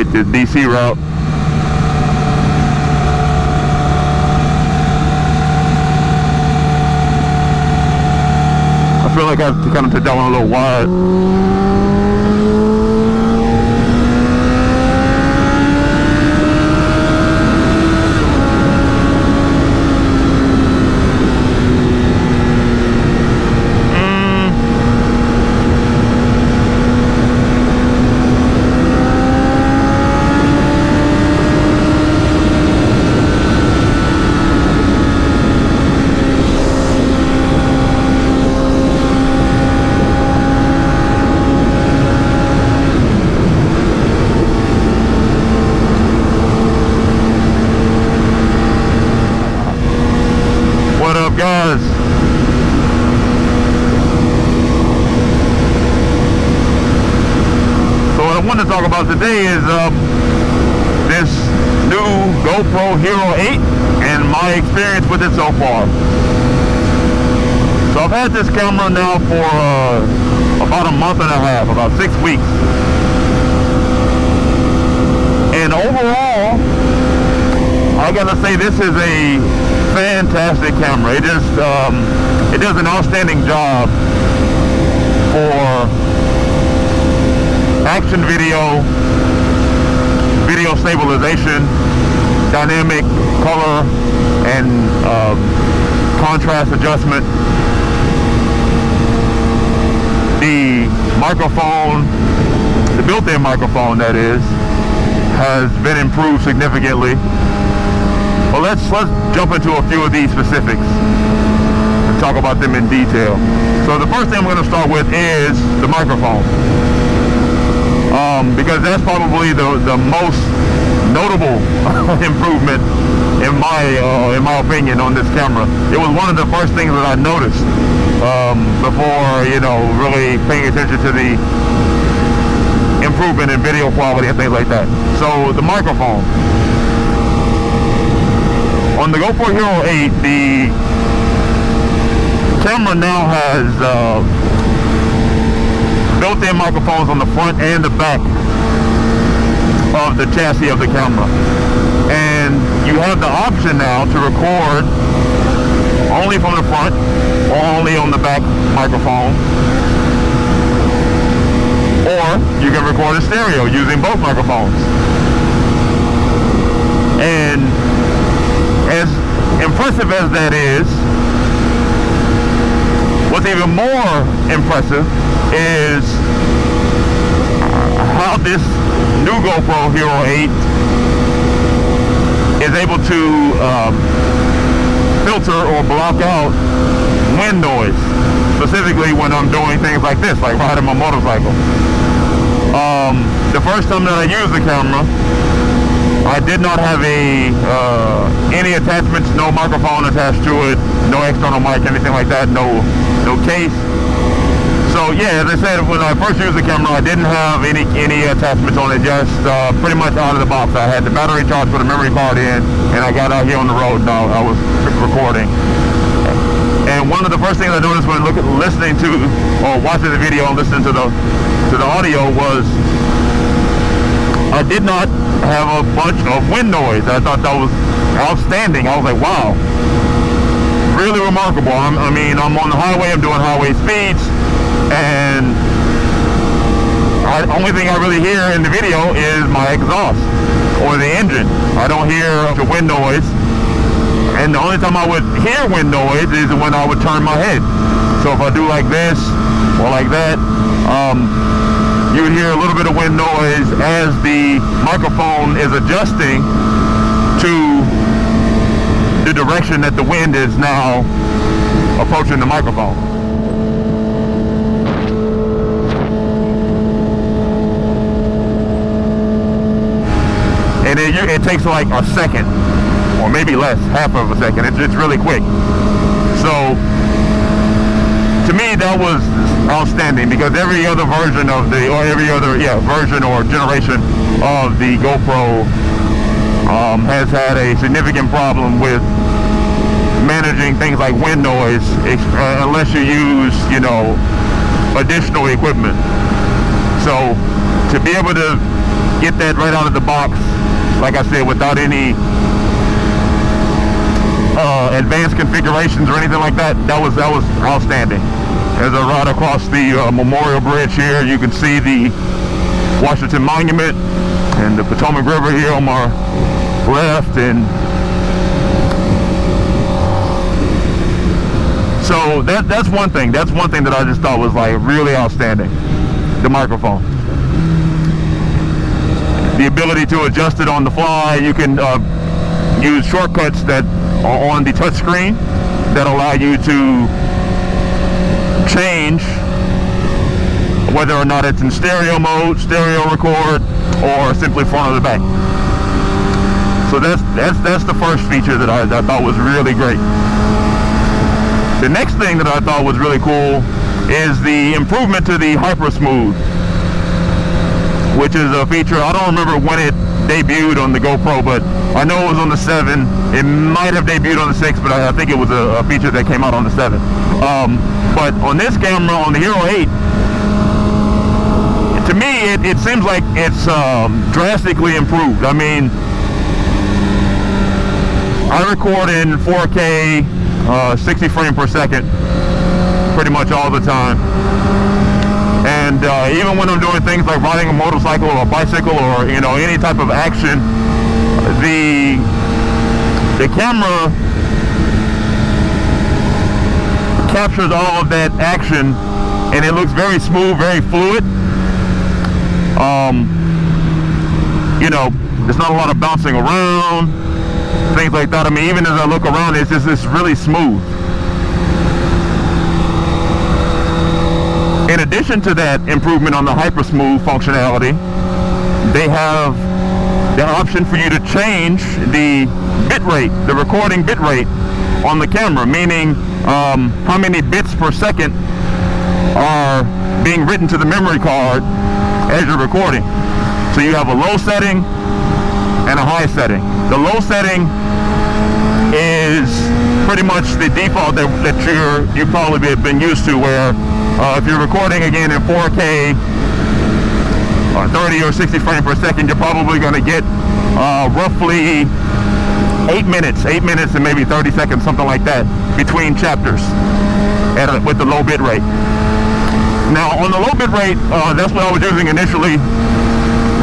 hit the DC route. I feel like I have to kind of take that one a little wide. Guys, so what I want to talk about today is this new GoPro Hero 8 and my experience with it so far. So I've had this camera now for about a month and a half, about 6 weeks, and overall I gotta say this is a fantastic camera. It just it does an outstanding job for action video, video stabilization, dynamic color and contrast adjustment. The microphone, the built-in microphone that is, has been improved significantly. Well, let's jump into a few of these specifics and talk about them in detail. So the first thing I'm going to start with is the microphone, because that's probably the most notable improvement in my opinion on this camera. It was one of the first things that I noticed before, you know, really paying attention to the improvement in video quality and things like that. So the microphone. On the GoPro Hero 8, the camera now has built-in microphones on the front and the back of the chassis of the camera. And you have the option now to record only from the front or only on the back microphone. Or you can record in stereo using both microphones. And as impressive as that is, what's even more impressive is how this new GoPro Hero 8 is able to filter or block out wind noise, specifically when I'm doing things like this, like riding my motorcycle. The first time that I used the camera, I did not have any attachments, no microphone attached to it, no external mic, anything like that, no case. So yeah, as I said, when I first used the camera, I didn't have any attachments on it, just pretty much out of the box. I had the battery charged with a memory card in, and I got out here on the road and I was recording. And one of the first things I noticed when listening to or watching the video and listening to the audio was I did not have a bunch of wind noise. I thought that was outstanding. I was like, wow, really remarkable. I mean, I'm on the highway, I'm doing highway speeds, and the only thing I really hear in the video is my exhaust or the engine. I don't hear the wind noise, and the only time I would hear wind noise is when I would turn my head. So if I do like this or like that, you would hear a little bit of wind noise as the microphone is adjusting to the direction that the wind is now approaching the microphone. And it takes like a second, or maybe less, half of a second. It's really quick. So to me, that was outstanding, because every other version of version or generation of the GoPro has had a significant problem with managing things like wind noise, unless you use, you know, additional equipment. So to be able to get that right out of the box, like I said, without any advanced configurations or anything like that. That was outstanding. As I ride across the Memorial Bridge here, you can see the Washington Monument and the Potomac River here on my left, and so that's one thing. That's one thing that I just thought was like really outstanding. The microphone, the ability to adjust it on the fly. You can use shortcuts that are on the touch screen that allow you to change whether or not it's in stereo mode, stereo record, or simply front or the back. So that's the first feature that I thought was really great. The next thing that I thought was really cool is the improvement to the Hyper Smooth, which is a feature, I don't remember when it debuted on the GoPro, but I know it was on the 7. It might have debuted on the 6, but I think it was a feature that came out on the 7. But on this camera, on the Hero 8, to me, it seems like it's drastically improved. I mean, I record in 4K, 60 frames per second, pretty much all the time. And even when I'm doing things like riding a motorcycle or a bicycle or, you know, any type of action, the camera captures all of that action, and it looks very smooth, very fluid. You know, there's not a lot of bouncing around, things like that. I mean, even as I look around, it's really smooth. In addition to that improvement on the Hyper Smooth functionality, they have the option for you to change the bitrate, the recording bitrate on the camera, meaning how many bits per second are being written to the memory card as you're recording. So you have a low setting and a high setting. The low setting is pretty much the default that you probably have been used to, where if you're recording again in 4K, 30 or 60 frames per second, you're probably going to get roughly 8 minutes and maybe 30 seconds, something like that, between chapters with the low bit rate. Now, on the low bit rate, that's what I was using initially.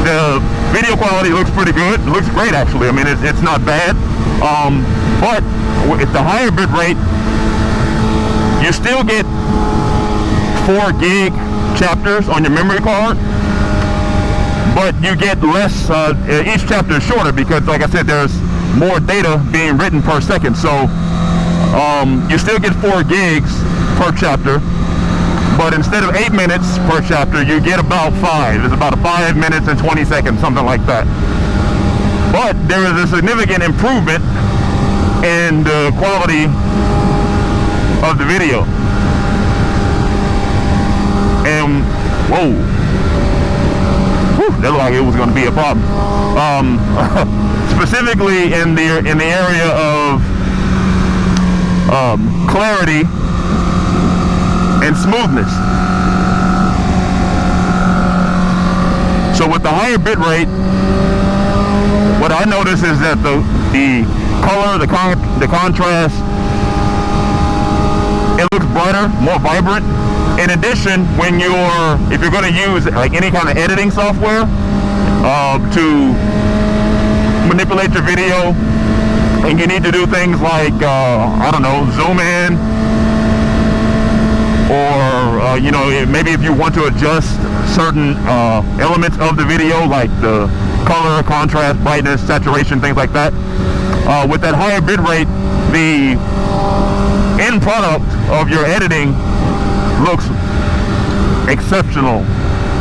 The video quality looks pretty good. It looks great, actually. I mean, it's not bad. But with the higher bit rate, you still get 4 gig chapters on your memory card, but you get less. Each chapter is shorter because, like I said, there's more data being written per second. So you still get 4 gigs per chapter, but instead of 8 minutes per chapter, you get about 5. It's about 5 minutes and 20 seconds, something like that. But there is a significant improvement in the quality of the video. And whoa, that looked like it was going to be a problem. Specifically in the area of clarity and smoothness. So with the higher bit rate, what I notice is that the color, the contrast, it looks brighter, more vibrant. In addition, if you're going to use like any kind of editing software to manipulate your video, and you need to do things like I don't know, zoom in, or you know, maybe if you want to adjust certain elements of the video, like the color, contrast, brightness, saturation, things like that. With that higher bit rate, the end product of your editing looks exceptional.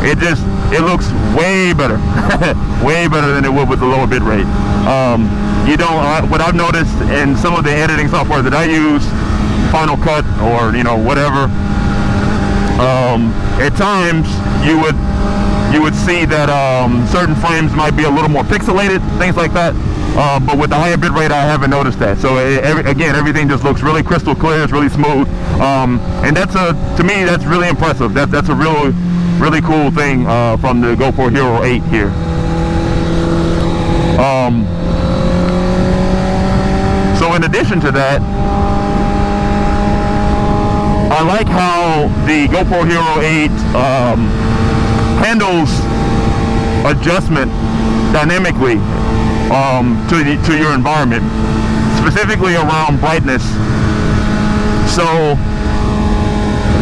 It looks way better, way better than it would with the lower bit rate. What I've noticed in some of the editing software that I use, Final Cut or, you know, whatever, at times you would see that certain frames might be a little more pixelated, things like that. But with the higher bit rate, I haven't noticed that. So again, everything just looks really crystal clear. It's really smooth, and to me, that's really impressive. That's a really cool thing from the GoPro Hero 8 here. So in addition to that, I like how the GoPro Hero 8 handles adjustment dynamically to your environment, specifically around brightness. So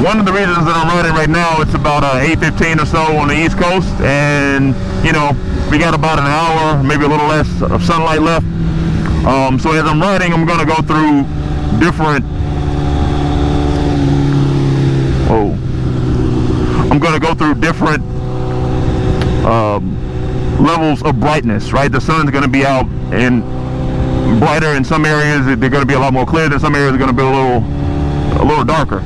one of the reasons that I'm riding right now, it's about 8:15 or so on the East Coast, and you know, we got about an hour, maybe a little less of sunlight left. So as I'm riding, I'm going to go through different levels of brightness, right? The sun's going to be out and brighter in some areas. They're going to be a lot more clear. Than some areas are going to be a little darker.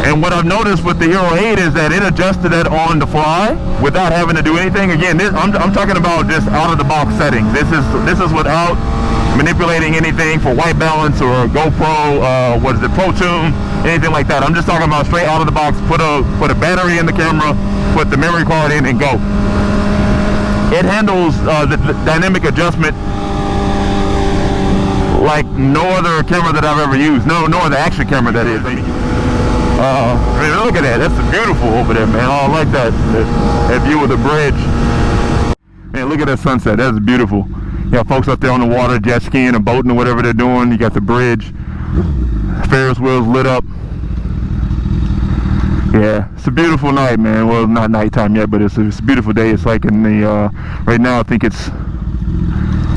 And what I've noticed with the Hero 8 is that it adjusted that on the fly without having to do anything. Again, I'm talking about just out of the box settings. This is without manipulating anything for white balance or GoPro, Pro Tune, anything like that. I'm just talking about straight out of the box. Put a battery in the camera, put the memory card in, and go. It handles the dynamic adjustment like no other camera that I've ever used. No other action camera, that is. Man, look at that. That's beautiful over there, man. Oh, I like that view of the bridge. Man, look at that sunset. That's beautiful. You got folks up there on the water, jet skiing or boating or whatever they're doing. You got the bridge, Ferris wheels lit up. Yeah, it's a beautiful night, man. Well, not nighttime yet, but it's a beautiful day. It's like in the right now I think it's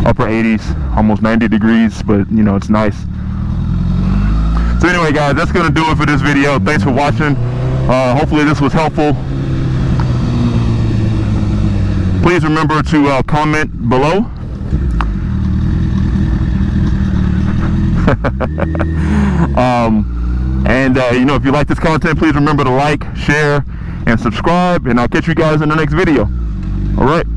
upper 80s, almost 90 degrees, but you know, it's nice. So anyway, guys, that's gonna do it for this video. Thanks for watching. Hopefully this was helpful. Please remember to comment below. You know, if you like this content, please remember to like, share, and subscribe, and I'll catch you guys in the next video. All right.